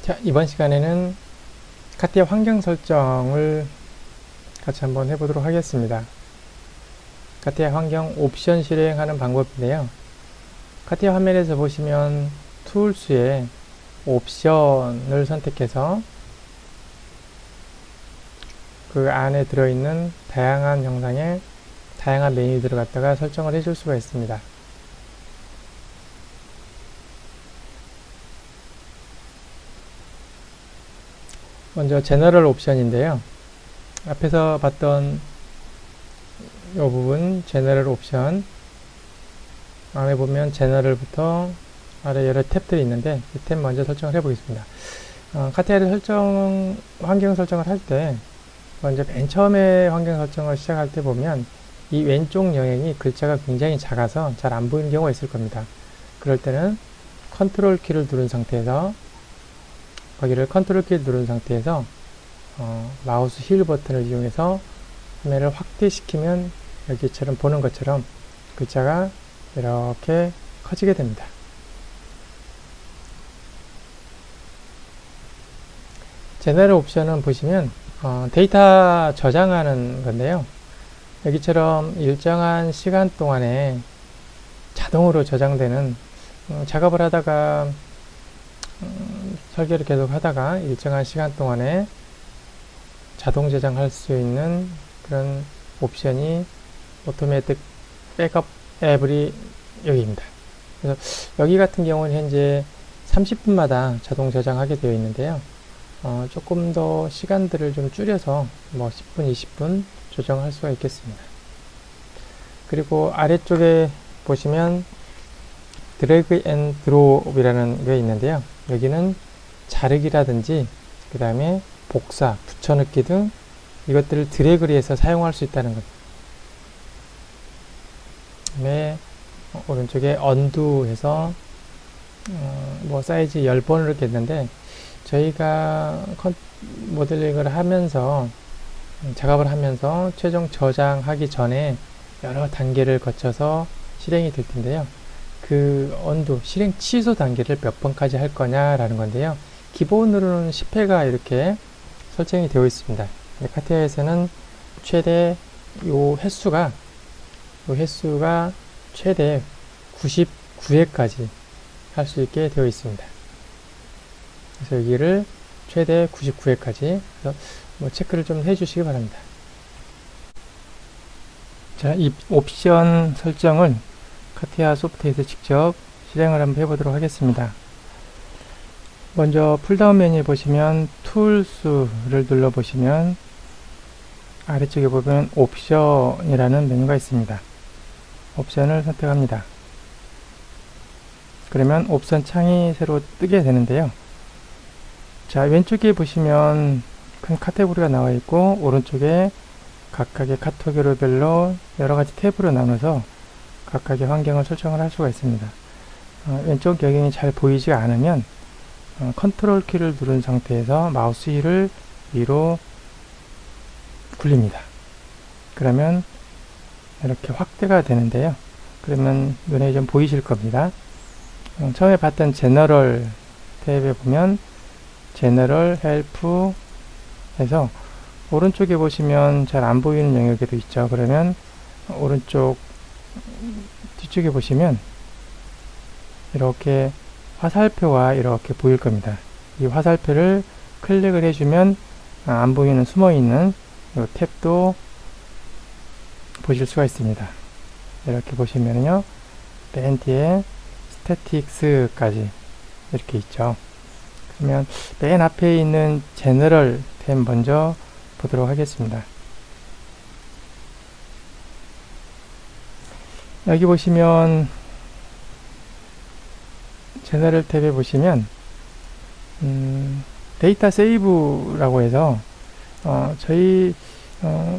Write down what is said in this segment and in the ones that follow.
자, 이번 시간에는 카티아 환경 설정을 같이 한번 해보도록 하겠습니다. 카티아 환경 옵션 실행하는 방법인데요. 카티아 화면에서 보시면 툴스에 옵션을 선택해서 그 안에 들어있는 다양한 형상의 다양한 메뉴들을 갖다가 설정을 해줄 수가 있습니다. 먼저 제너럴 옵션인데요. 앞에서 봤던 이 부분 제너럴 옵션 안에 보면 제너럴부터 아래 여러 탭들이 있는데 이 탭 먼저 설정을 해 보겠습니다. 카티아를 환경 설정을 할 때 먼저 맨 처음에 환경 설정을 시작할 때 보면 이 왼쪽 영역이 글자가 굉장히 작아서 잘 안 보이는 경우가 있을 겁니다. 그럴 때는 컨트롤 키를 누른 상태에서 거기를 컨트롤 키를 누른 상태에서 마우스 휠 버튼을 이용해서 화면을 확대시키면 여기처럼 보는 것처럼 글자가 이렇게 커지게 됩니다. 제너럴 옵션은 보시면 데이터 저장하는 건데요. 여기처럼 일정한 시간 동안에 자동으로 저장되는 작업을 하다가 설계를 계속 하다가 일정한 시간 동안에 자동 저장할 수 있는 그런 옵션이 오토매틱 백업 에브리 여기입니다. 그래서 여기 같은 경우는 현재 30분마다 자동 저장하게 되어 있는데요. 조금 더 시간들을 좀 줄여서 뭐 10분, 20분 조정할 수가 있겠습니다. 그리고 아래쪽에 보시면 드래그 앤 드롭이라는 게 있는데요. 여기는 자르기라든지 그 다음에 복사, 붙여넣기 등 이것들을 드래그를 해서 사용할 수 있다는 것. 그다음에 오른쪽에 언두 해서 뭐 사이즈 10번을 이렇게 했는데 저희가 모델링을 하면서 작업을 하면서 최종 저장하기 전에 여러 단계를 거쳐서 실행이 될 텐데요. 그 언두, 실행 취소 단계를 몇 번까지 할 거냐라는 건데요. 기본으로는 10회가 이렇게 설정이 되어 있습니다. 카티아에서는 최대 요 횟수가 최대 99회까지 할 수 있게 되어 있습니다. 그래서 여기를 최대 99회까지 뭐 체크를 좀 해주시기 바랍니다. 자, 이 옵션 설정을 카티아 소프트에서 직접 실행을 한번 해보도록 하겠습니다. 먼저 풀다운 메뉴에 보시면 툴스를 눌러보시면 아래쪽에 보면 옵션이라는 메뉴가 있습니다. 옵션을 선택합니다. 그러면 옵션 창이 새로 뜨게 되는데요. 자, 왼쪽에 보시면 큰 카테고리가 나와 있고 오른쪽에 각각의 카테고리별로 여러가지 탭으로 나눠서 각각의 환경을 설정을 할 수가 있습니다. 왼쪽 영역이 잘 보이지 않으면 컨트롤 키를 누른 상태에서 마우스 휠을 위로 굴립니다. 그러면 이렇게 확대가 되는데요. 그러면 눈에 좀 보이실 겁니다. 처음에 봤던 제너럴 탭에 보면 제너럴 헬프 해서 오른쪽에 보시면 잘 안 보이는 영역에도 있죠. 그러면 오른쪽 뒤쪽에 보시면 이렇게 화살표가 이렇게 보일 겁니다. 이 화살표를 클릭을 해주면 안 보이는 숨어있는 이 탭도 보실 수가 있습니다. 이렇게 보시면요, 맨 뒤에 스태틱스까지 이렇게 있죠. 그러면 맨 앞에 있는 제너럴 탭 먼저 보도록 하겠습니다. 여기 보시면 제너럴 탭에 보시면 데이터 세이브라고 해서 저희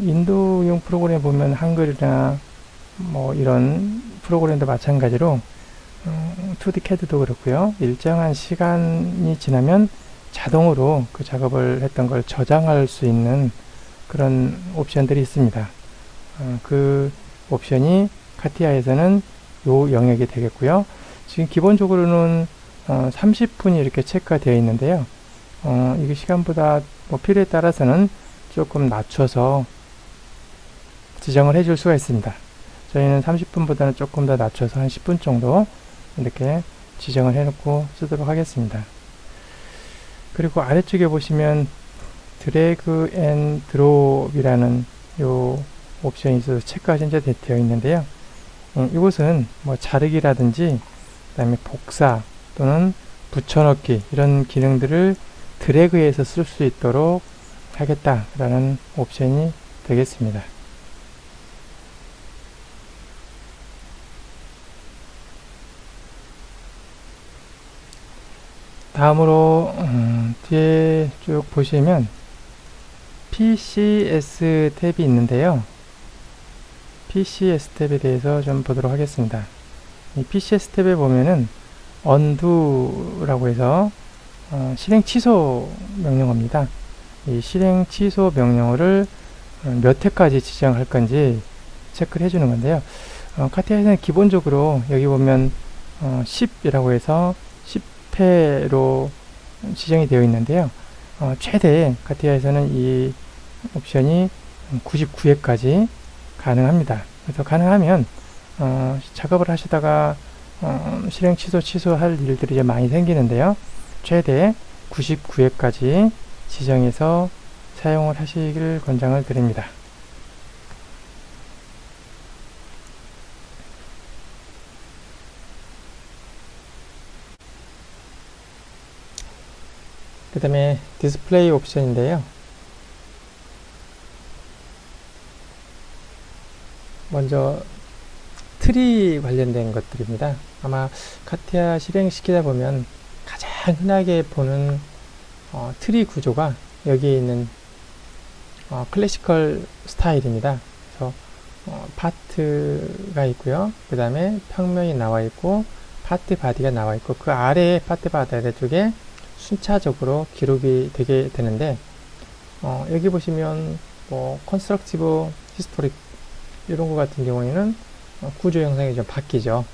인도용 프로그램 보면 한글이나 뭐 이런 프로그램도 마찬가지로 2D CAD도 그렇고요. 일정한 시간이 지나면 자동으로 그 작업을 했던 걸 저장할 수 있는 그런 옵션들이 있습니다. 그 옵션이 카티아에서는 요 영역이 되겠고요. 지금 기본적으로는 30분이 이렇게 체크가 되어 있는데요. 이게 시간보다 뭐 필요에 따라서는 조금 낮춰서 지정을 해줄 수가 있습니다. 저희는 30분보다는 조금 더 낮춰서 한 10분 정도 이렇게 지정을 해놓고 쓰도록 하겠습니다. 그리고 아래쪽에 보시면 드래그 앤 드롭이라는 요 옵션이 있어서 체크가 현재 되어 있는데요. 이곳은 뭐 자르기라든지 그다음에 복사 또는 붙여넣기 이런 기능들을 드래그해서 쓸 수 있도록 하겠다라는 옵션이 되겠습니다. 다음으로 뒤에 쭉 보시면 PCS 탭이 있는데요. PCS 탭에 대해서 좀 보도록 하겠습니다. 이 PCS 탭에 보면은 undo라고 해서 실행 취소 명령어입니다. 이 실행 취소 명령어를 몇 회까지 지정할 건지 체크를 해주는 건데요. 카티아에서는 기본적으로 여기 보면 10이라고 해서 10회로 지정이 되어 있는데요. 최대 카티아에서는 이 옵션이 99회까지 가능합니다. 그래서 가능하면 작업을 하시다가 실행 취소할 일들이 이제 많이 생기는데요. 최대 99회까지 지정해서 사용을 하시길 권장을 드립니다. 그 다음에 디스플레이 옵션인데요. 먼저 트리 관련된 것들입니다. 아마 카티아 실행시키다 보면 가장 흔하게 보는 트리 구조가 여기에 있는 클래시컬 스타일입니다. 그래서 파트가 있고요. 그 다음에 평면이 나와 있고 파트 바디가 나와 있고 그 아래에 파트 바디 아래쪽에 순차적으로 기록이 되게 되는데 여기 보시면 뭐 컨스트럭티브 히스토릭 이런 거 같은 경우에는 구조 형상이 좀 바뀌죠.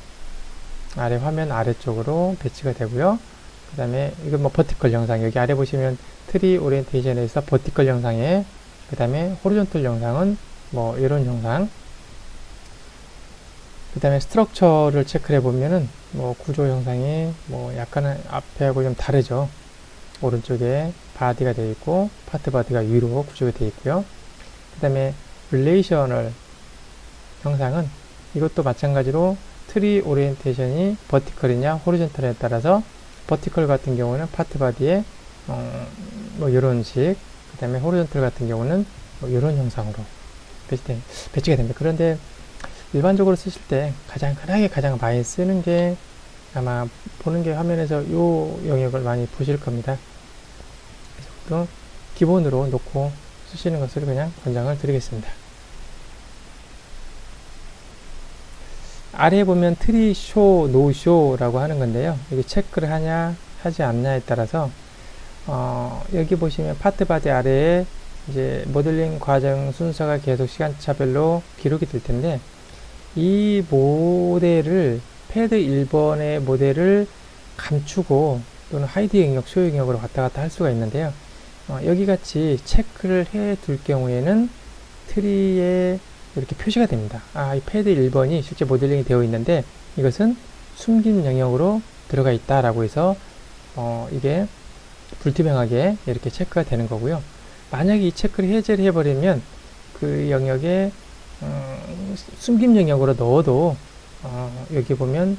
아래 화면 아래쪽으로 배치가 되고요. 그 다음에 이건 뭐 버티컬 영상 여기 아래 보시면 트리 오리엔테이션에서 버티컬 영상에 그 다음에 호리존털 영상은 뭐 이런 영상 그 다음에 스트럭처를 체크해 보면은 뭐 구조 형상이 뭐 약간 앞에하고 좀 다르죠. 오른쪽에 바디가 되어 있고 파트 바디가 위로 구조가 되어 있고요. 그 다음에 릴레이셔널 형상은 이것도 마찬가지로 트리 오리엔테이션이 버티컬이냐 호리존털에 따라서 버티컬 같은 경우는 파트 바디에 뭐 이런 식, 그 다음에 호리존털 같은 경우는 뭐 이런 형상으로 배치가 됩니다. 그런데 일반적으로 쓰실 때 가장 흔하게 가장 많이 쓰는 게 아마 보는 게 화면에서 요 영역을 많이 보실 겁니다. 그래서 기본으로 놓고 쓰시는 것을 그냥 권장을 드리겠습니다. 아래에 보면 트리 쇼, 노 쇼라고 하는 건데요. 여기 체크를 하냐 하지 않냐에 따라서 여기 보시면 파트 바디 아래에 이제 모델링 과정 순서가 계속 시간차별로 기록이 될 텐데 이 모델을 패드 1번의 모델을 감추고 또는 하이드 영역, 쇼 영역으로 왔다 갔다 할 수가 있는데요. 여기 같이 체크를 해 둘 경우에는 트리에 이렇게 표시가 됩니다. 이 패드 1번이 실제 모델링이 되어 있는데 이것은 숨긴 영역으로 들어가 있다라고 해서 이게 불투명하게 이렇게 체크가 되는 거고요. 만약에 이 체크를 해제를 해버리면 그 영역에 숨김 영역으로 넣어도 여기 보면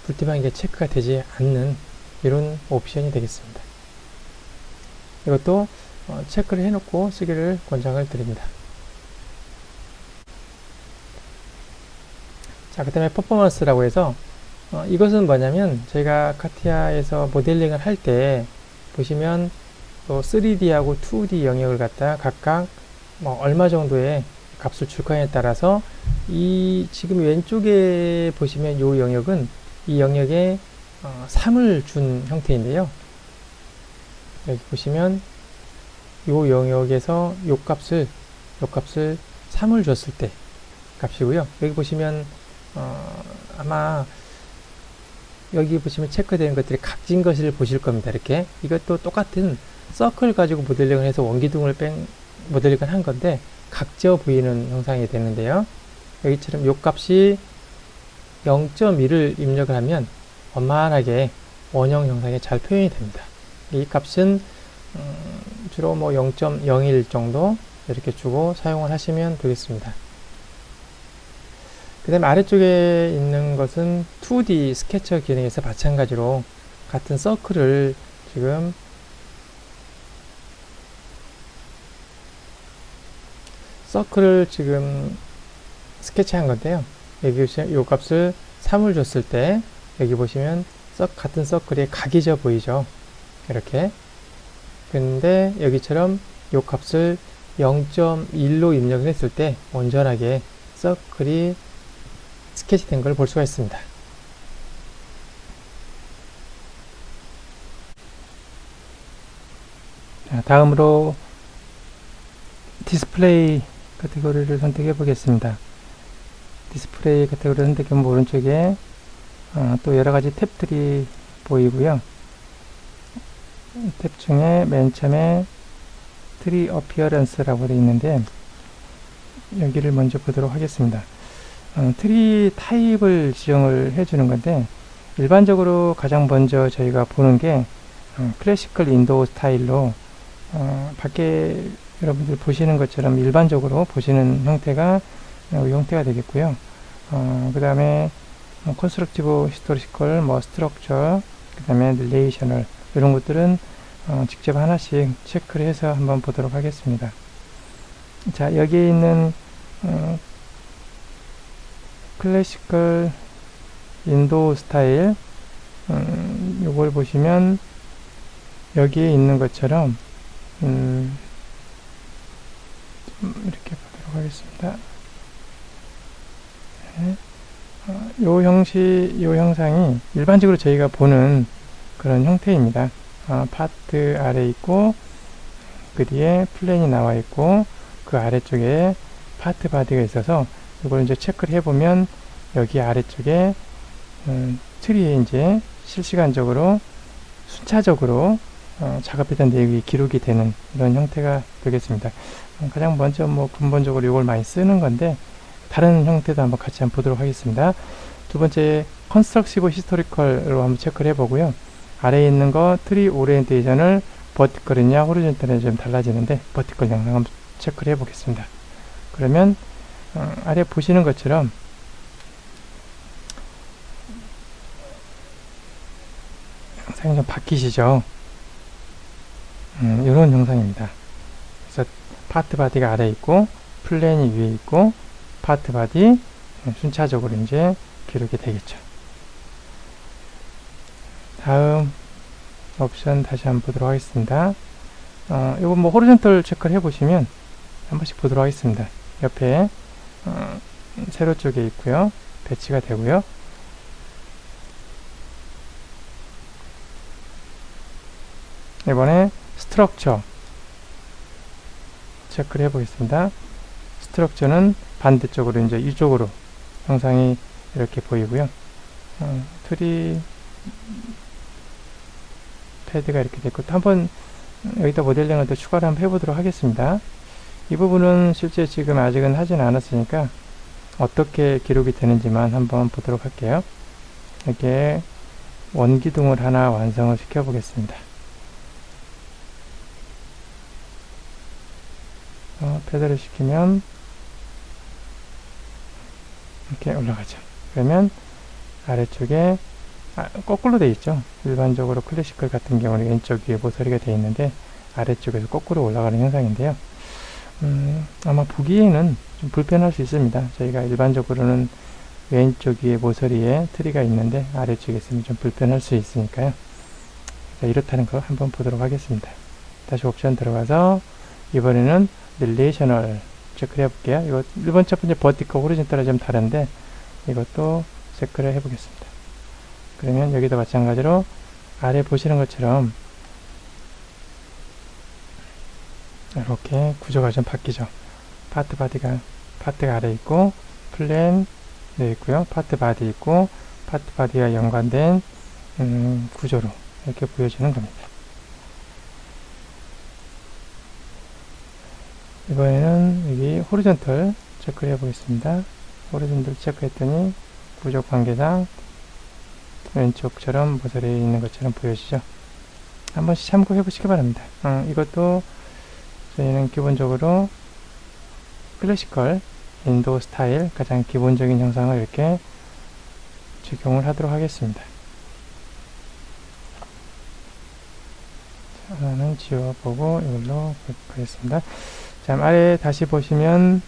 불투명하게 체크가 되지 않는 이런 옵션이 되겠습니다. 이것도 체크를 해놓고 쓰기를 권장을 드립니다. 자, 그 다음에 퍼포먼스라고 해서 이것은 뭐냐면 저희가 카티아에서 모델링을 할 때 보시면 또 3D하고 2D 영역을 갖다 각각 뭐 얼마 정도의 값을 줄 거냐에 따라서 이 지금 왼쪽에 보시면 이 영역은 이 영역에 3을 준 형태인데요. 여기 보시면 이 영역에서 이 값을 3을 줬을 때 값이고요. 여기 보시면 아마 여기 보시면 체크되는 것들이 각진 것을 보실 겁니다. 이렇게 이것도 똑같은 서클 가지고 모델링을 해서 원기둥을 모델링을 한 건데 각져 보이는 형상이 되는데요. 여기처럼 요 값이 0.1을 입력을 하면 원만하게 원형 형상에 잘 표현이 됩니다. 이 값은 주로 뭐 0.01 정도 이렇게 주고 사용을 하시면 되겠습니다. 그 다음에 아래쪽에 있는 것은 2D 스케쳐 기능에서 마찬가지로 같은 서클을 지금 스케치한 건데요. 여기 보시면 이 값을 3을 줬을 때 여기 보시면 같은 서클이 각이 져 보이죠. 이렇게. 근데 여기처럼 이 값을 0.1로 입력을 했을 때 온전하게 서클이 스케치된 걸 볼 수가 있습니다. 자, 다음으로 디스플레이 카테고리를 선택해 보겠습니다. 디스플레이 카테고리를 선택하면 오른쪽에 또 여러가지 탭들이 보이고요. 탭 중에 맨 처음에 트리 어피어런스라고 되어 있는데 여기를 먼저 보도록 하겠습니다. 트리 타입을 지정을 해주는 건데 일반적으로 가장 먼저 저희가 보는 게 클래시컬 윈도우 스타일로 밖에 여러분들 보시는 것처럼 일반적으로 보시는 형태가 이 형태가 되겠고요. 그 다음에 컨스트럭티브 히스토리컬, 스트럭처, 그 다음에 릴레이셔널 이런 것들은 직접 하나씩 체크를 해서 한번 보도록 하겠습니다. 자, 여기에 있는 클래시컬 윈도우 스타일 요걸 보시면 여기에 있는 것처럼 이렇게 보도록 하겠습니다. 네. 요 형상이 일반적으로 저희가 보는 그런 형태입니다. 파트 아래 있고 그 뒤에 플랜이 나와 있고 그 아래쪽에 파트 바디가 있어서 이걸 이제 체크를 해보면 여기 아래쪽에 트리에 이제 실시간적으로 순차적으로 작업했던 내용이 기록이 되는 이런 형태가 되겠습니다. 가장 먼저 근본적으로 이걸 많이 쓰는 건데 다른 형태도 한번 같이 한번 보도록 하겠습니다. 두 번째 컨스트럭티브 히스토리컬로 한번 체크를 해보고요. 아래에 있는 거 트리 오리엔테이션을 버티컬이냐 호리존탈이냐 좀 달라지는데 버티컬 영상 한번 체크를 해보겠습니다. 그러면 아래 보시는 것처럼 영상이 좀 바뀌시죠? 이런 형상입니다. 그래서 파트 바디가 아래에 있고 플랜이 위에 있고 파트 바디 순차적으로 이제 기록이 되겠죠. 다음 옵션 다시 한번 보도록 하겠습니다. 이거 호리존털 체크를 해보시면 한 번씩 보도록 하겠습니다. 옆에 세로 쪽에 있고요. 배치가 되고요. 이번에 스트럭처 체크를 해보겠습니다. 스트럭처는 반대쪽으로 이제 이쪽으로 형상이 이렇게 보이고요. 트리 패드가 이렇게 됐고 또 한번 여기다 모델링을 또 추가를 한번 해보도록 하겠습니다. 이 부분은 실제 지금 아직은 하진 않았으니까 어떻게 기록이 되는지만 한번 보도록 할게요. 이렇게 원기둥을 하나 완성을 시켜 보겠습니다. 패드를 시키면 이렇게 올라가죠. 그러면 아래쪽에 거꾸로 되어 있죠. 일반적으로 클래시컬 같은 경우는 왼쪽 위에 모서리가 되어 있는데 아래쪽에서 거꾸로 올라가는 현상인데요. 아마 보기에는 좀 불편할 수 있습니다. 저희가 일반적으로는 왼쪽 위에 모서리에 트리가 있는데 아래쪽에 있으면 좀 불편할 수 있으니까요. 자, 이렇다는 거 한번 보도록 하겠습니다. 다시 옵션 들어가서 이번에는 릴레이셔널 체크를 해볼게요. 이거 1번 첫 번째 버티컬 호리존탈이 좀 다른데 이것도 체크를 해보겠습니다. 그러면 여기도 마찬가지로 아래 보시는 것처럼 이렇게 구조가 좀 바뀌죠. 파트가 아래 있고 플랜 네 있고요. 파트 바디 있고 파트 바디와 연관된 구조로 이렇게 보여지는 겁니다. 이번에는 여기 호리존털 체크를 해보겠습니다. 호리존털 체크했더니 부족 관계상 왼쪽처럼 모서리에 있는 것처럼 보여지죠. 한 번씩 참고해 보시기 바랍니다. 이것도 저희는 기본적으로 클래시컬 인도 스타일 가장 기본적인 형상을 이렇게 적용을 하도록 하겠습니다. 자, 하나는 지워보고 이걸로 하겠습니다. 자, 아래 다시 보시면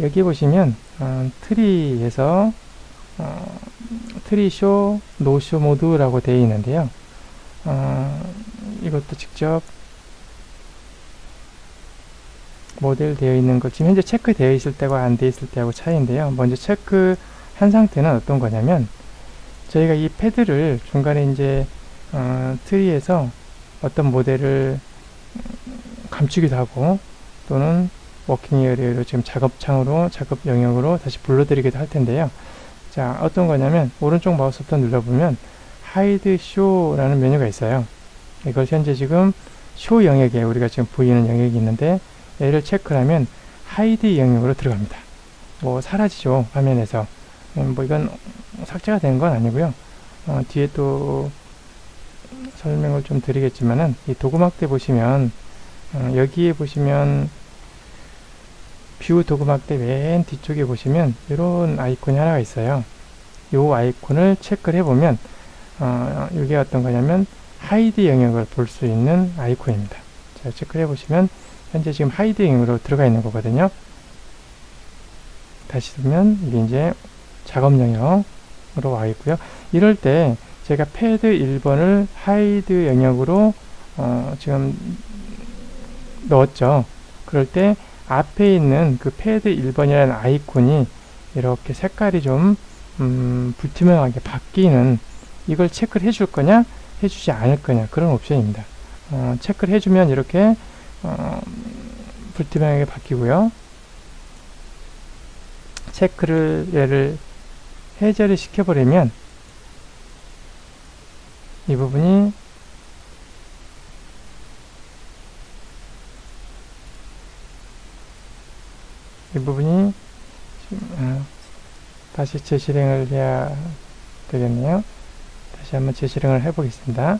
여기 보시면 트리에서 트리쇼, 노쇼 모드라고 되어 있는데요. 이것도 직접 모델 되어 있는 것, 지금 현재 체크되어 있을 때와 안 되어 있을 때하고 차이인데요. 먼저 체크한 상태는 어떤 거냐면, 저희가 이 패드를 중간에 이제 트리에서 어떤 모델을 감추기도 하고, 또는 워킹 에어리어로 지금 작업창으로, 작업 영역으로 다시 불러드리기도 할 텐데요. 자, 어떤 거냐면, 오른쪽 마우스 버튼 눌러보면 하이드 쇼라는 메뉴가 있어요. 이걸 현재 지금 쇼 영역에 우리가 지금 보이는 영역이 있는데, 얘를 체크하면 하이드 영역으로 들어갑니다. 뭐 사라지죠, 화면에서. 뭐 이건 삭제가 된 건 아니고요. 뒤에 또 설명을 좀 드리겠지만은, 이 도구막대 보시면 여기에 보시면 뷰 도구막대 맨 뒤쪽에 보시면 이런 아이콘이 하나가 있어요. 이 아이콘을 체크를 해보면 이게 어떤 거냐면 하이드 영역을 볼 수 있는 아이콘입니다. 자, 체크를 해보시면 현재 지금 하이드 영역으로 들어가 있는 거거든요. 다시 보면 이게 이제 작업 영역으로 와 있고요. 이럴 때 제가 패드 1번을 하이드 영역으로 지금 넣었죠. 그럴 때 앞에 있는 그 패드 1번이라는 아이콘이 이렇게 색깔이 좀 불투명하게 바뀌는, 이걸 체크를 해줄 거냐 해주지 않을 거냐, 그런 옵션입니다. 체크를 해주면 이렇게 불투명하게 바뀌고요. 체크를 얘를 해제를 시켜버리면 이 부분이 다시 재실행을 해야 되겠네요. 다시 한번 재실행을 해보겠습니다.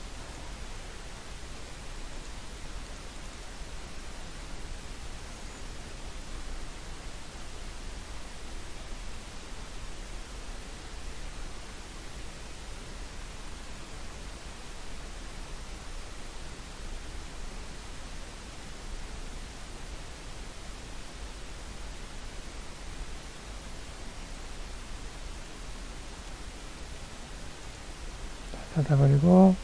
닫아버리고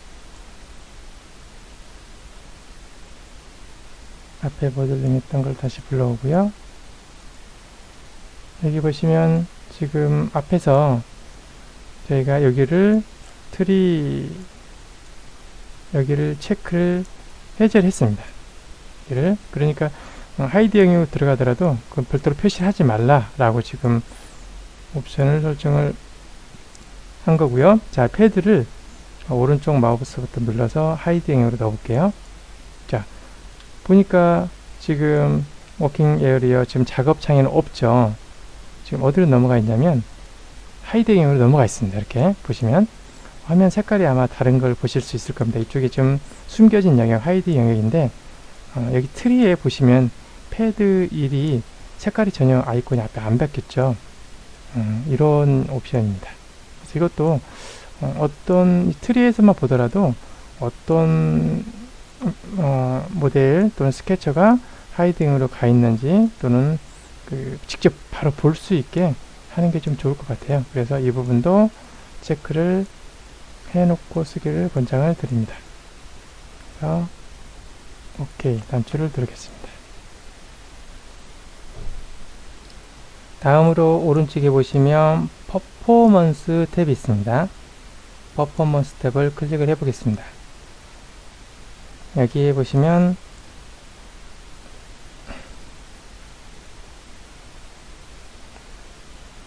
앞에 모델링 했던 걸 다시 불러오고요. 여기 보시면 지금 앞에서 저희가 여기를 체크를 해제를 했습니다. 그러니까 하이드 영역으로 들어가더라도 그건 별도로 표시를 하지 말라 라고 지금 옵션을 설정을 한 거고요. 자, 패드를 오른쪽 마우스 버튼 눌러서 하이드 영역으로 넣어볼게요. 자, 보니까 지금 워킹 에어리어 지금 작업창에는 없죠. 지금 어디로 넘어가 있냐면 하이드 영역으로 넘어가 있습니다. 이렇게 보시면 화면 색깔이 아마 다른 걸 보실 수 있을 겁니다. 이쪽에 좀 숨겨진 영역, 하이드 영역인데 여기 트리에 보시면 패드 1이 색깔이 전혀 아이콘이 앞에 안 바뀌었죠. 이런 옵션입니다. 그래서 이것도 어떤 트리에서만 보더라도 어떤 모델 또는 스케쳐가 하이딩으로 가 있는지, 또는 직접 바로 볼 수 있게 하는 게 좀 좋을 것 같아요. 그래서 이 부분도 체크를 해놓고 쓰기를 권장을 드립니다. 그래서 OK 단추를 누르겠습니다. 다음으로 오른쪽에 보시면 퍼포먼스 탭이 있습니다. 퍼포먼스 탭을 클릭을 해 보겠습니다. 여기에 보시면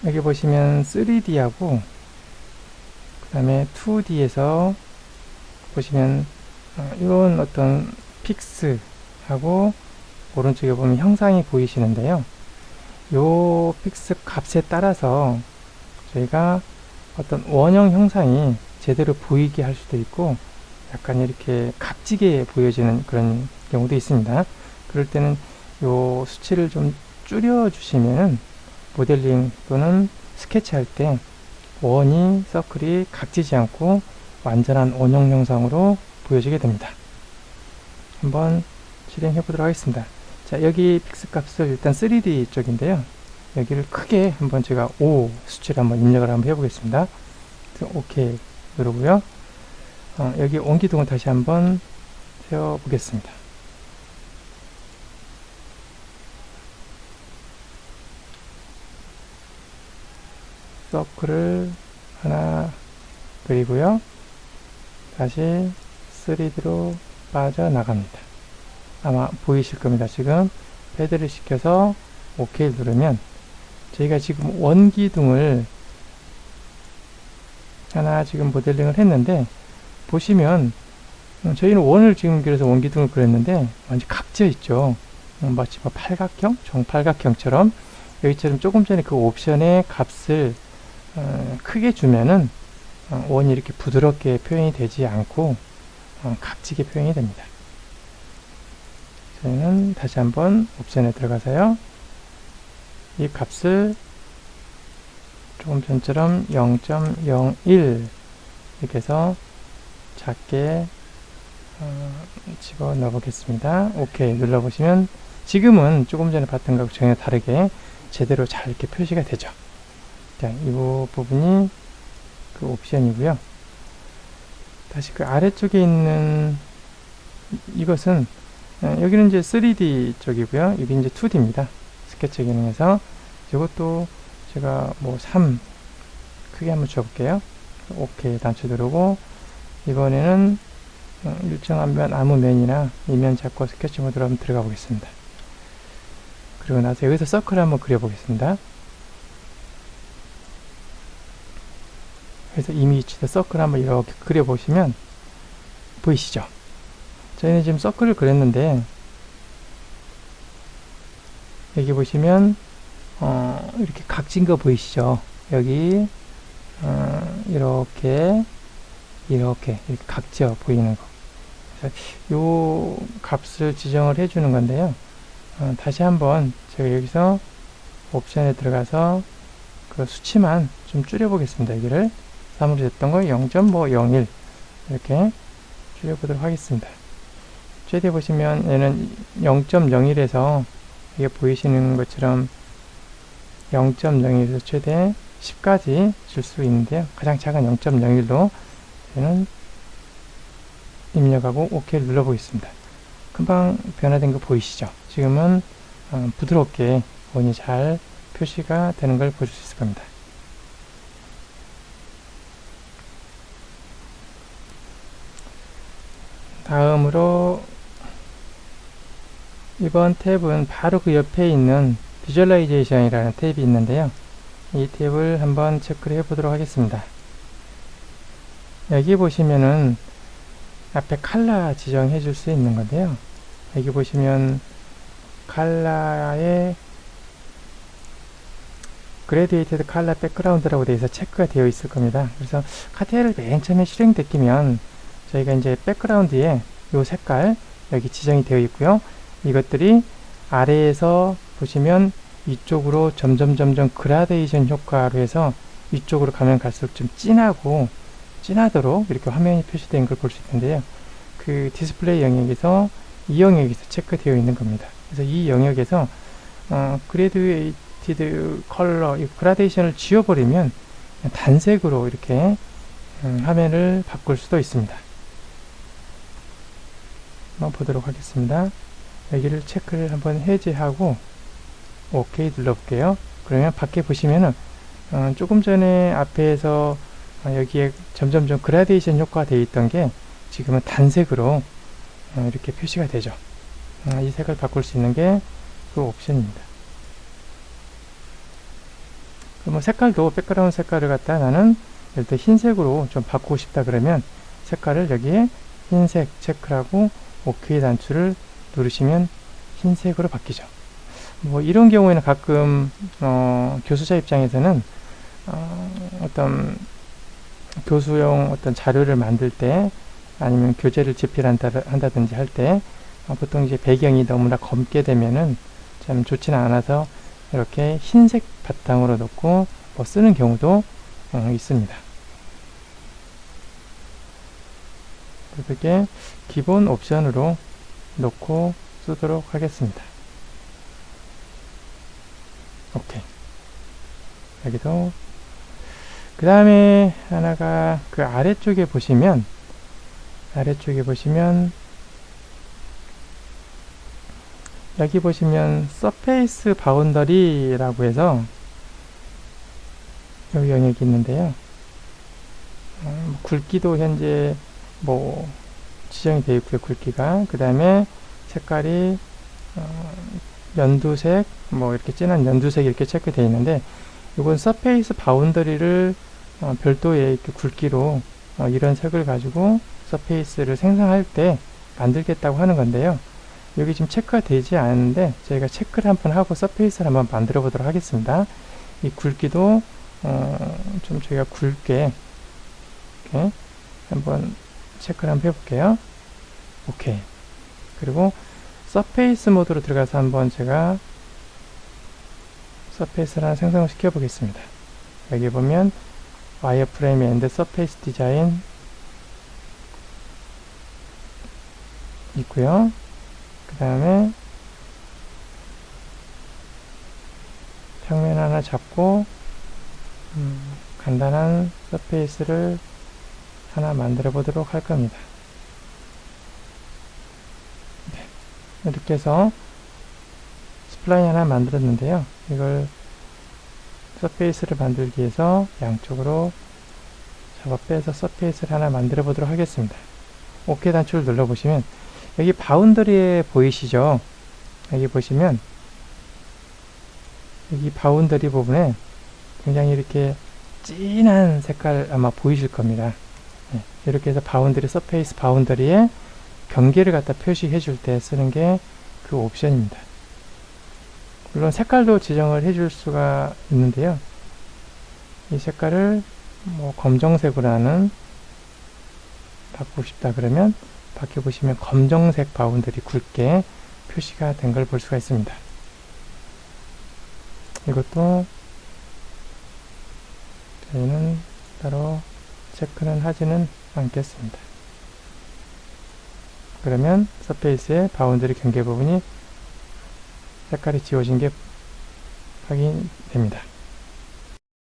여기 보시면 3D하고 그 다음에 2D에서 보시면 이런 어떤 픽스 하고 오른쪽에 보면 형상이 보이시는데요. 요 픽스 값에 따라서 저희가 어떤 원형 형상이 제대로 보이게 할 수도 있고 약간 이렇게 값지게 보여지는 그런 경우도 있습니다. 그럴 때는 요 수치를 좀 줄여 주시면 모델링 또는 스케치 할 때 원이 서클이 각지지 않고 완전한 원형 형상으로 보여지게 됩니다. 한번 실행해 보도록 하겠습니다. 자, 여기 픽스 값을 일단 3D 쪽인데요. 여기를 크게 한번 제가 5 수치를 한번 입력을 한번 해보겠습니다. OK 누르고요. 여기 원기둥을 다시 한번 세워 보겠습니다. 서클을 하나 그리고요. 다시 3D로 빠져나갑니다. 아마 보이실 겁니다. 지금 패드를 시켜서 OK 누르면 저희가 지금 원기둥을 하나 지금 모델링을 했는데 보시면 저희는 원을 지금 그려서 원기둥을 그렸는데 완전 각져 있죠. 마치 팔각형, 정팔각형처럼 여기처럼 조금 전에 그 옵션의 값을 크게 주면은 원이 이렇게 부드럽게 표현이 되지 않고 각지게 표현이 됩니다. 저희는 다시 한번 옵션에 들어가서요. 이 값을 조금 전처럼 0.01 이렇게 해서 작게 집어넣어 보겠습니다. OK 눌러보시면 지금은 조금 전에 봤던 것과 전혀 다르게 제대로 잘 이렇게 표시가 되죠. 자, 이 부분이 그 옵션이고요. 다시 그 아래쪽에 있는 이것은 여기는 이제 3D 쪽이고요. 여기 이제 2D입니다. 스케치 기능에서 이것도 제가 뭐 3 크게 한번 줘볼게요. OK 단추 누르고 이번에는 일정한 면 아무 면이나 이면 잡고 스케치 모드로 한번 들어가 보겠습니다. 그리고 나서 여기서 서클을 한번 그려 보겠습니다. 그래서 이미 위치에 서클 한번 이렇게 그려 보시면 보이시죠? 저희는 지금 서클을 그렸는데 여기 보시면 이렇게 각진 거 보이시죠? 여기 이렇게 각져 보이는 거. 요 값을 지정을 해주는 건데요. 다시 한번 제가 여기서 옵션에 들어가서 그 수치만 좀 줄여보겠습니다. 여기를 3으로 됐던 거 0.01 이렇게 줄여보도록 하겠습니다. 최대 보시면 얘는 0.01에서 이게 보이시는 것처럼 0.01에서 최대 10까지 줄 수 있는데요. 가장 작은 0.01로 저는 입력하고 OK 눌러보겠습니다. 금방 변화된 거 보이시죠? 지금은 부드럽게 원이 잘 표시가 되는 걸 보실 수 있을 겁니다. 다음으로 이번 탭은 바로 그 옆에 있는 비주얼라이제이션이라는 탭이 있는데요. 이 탭을 한번 체크를 해 보도록 하겠습니다. 여기 보시면은 앞에 컬러 지정해 줄 수 있는 건데요. 여기 보시면 컬러에 그레디에이티드 컬러 백그라운드라고 되어 있어 체크가 되어 있을 겁니다. 그래서 카테를 맨 처음에 실행됐기면 저희가 이제 백그라운드에 요 색깔 여기 지정이 되어 있고요. 이것들이 아래에서 보시면 위쪽으로 점점 그라데이션 효과로 해서 위쪽으로 가면 갈수록 좀 진하도록 이렇게 화면이 표시된 걸 볼 수 있는데요. 그 디스플레이 영역에서 이 영역에서 체크되어 있는 겁니다. 그래서 이 영역에서 그레디에이티드 컬러 이 그라데이션을 지워버리면 단색으로 이렇게 화면을 바꿀 수도 있습니다. 한번 보도록 하겠습니다. 여기를 체크를 한번 해제하고 OK 눌러볼게요. 그러면 밖에 보시면은 조금 전에 앞에서 여기에 점점 그라데이션 효과가 되어 있던 게 지금은 단색으로 이렇게 표시가 되죠. 이 색을 바꿀 수 있는 게 그 옵션입니다. 뭐 색깔도 백그라운드 색깔을 갖다 나는 예를 들어 흰색으로 좀 바꾸고 싶다 그러면 색깔을 여기에 흰색 체크하고 OK 단추를 누르시면 흰색으로 바뀌죠. 뭐 이런 경우에는 가끔 교수자 입장에서는 어떤 교수용 어떤 자료를 만들 때 아니면 교재를 집필한다든지 할 때 보통 이제 배경이 너무나 검게 되면은 참 좋지는 않아서 이렇게 흰색 바탕으로 놓고 뭐 쓰는 경우도 있습니다. 이렇게 기본 옵션으로 놓고 쓰도록 하겠습니다. 오케이. 여기도 그 다음에 하나가 그 아래쪽에 보시면 여기 보시면 서페이스 바운더리라고 해서 여기 영역이 있는데요. 굵기도 현재 뭐 지정이 되어 있고요. 굵기가 그 다음에 색깔이 연두색 뭐 이렇게 진한 연두색 이렇게 체크되어 있는데 이건 서페이스 바운더리를 별도의 이렇게 굵기로 이런 색을 가지고 서페이스를 생성할 때 만들겠다고 하는 건데요. 여기 지금 체크가 되지 않는데 저희가 체크를 한번 하고 서페이스를 한번 만들어 보도록 하겠습니다. 이 굵기도 좀 저희가 굵게 이렇게 한번 체크를 한번 해볼게요. 오케이. 그리고 서페이스 모드로 들어가서 한번 제가 서페이스를 하나 생성을 시켜 보겠습니다. 여기 보면 와이어프레임 앤드 서페이스 디자인 있고요. 그 다음에 평면 하나 잡고 간단한 서페이스를 하나 만들어 보도록 할 겁니다. 네. 이렇게 해서 스플라인 하나 만들었는데요. 이걸 서페이스를 만들기 위해서 양쪽으로 잡아 빼서 서페이스를 하나 만들어 보도록 하겠습니다. OK 단추를 눌러 보시면 여기 바운더리에 보이시죠? 여기 보시면 여기 바운더리 부분에 굉장히 이렇게 진한 색깔 아마 보이실 겁니다. 네, 이렇게 해서 바운더리 서페이스 바운더리에 경계를 갖다 표시해 줄 때 쓰는 게 그 옵션입니다. 물론 색깔도 지정을 해줄 수가 있는데요. 이 색깔을 뭐 검정색으로 하는 바꾸고 싶다 그러면 밖에 보시면 검정색 바운더리 굵게 표시가 된 걸 볼 수가 있습니다. 이것도 저희는 따로 체크는 하지는 않겠습니다. 그러면 서페이스의 바운더리 경계 부분이 색깔이 지워진 게 확인됩니다.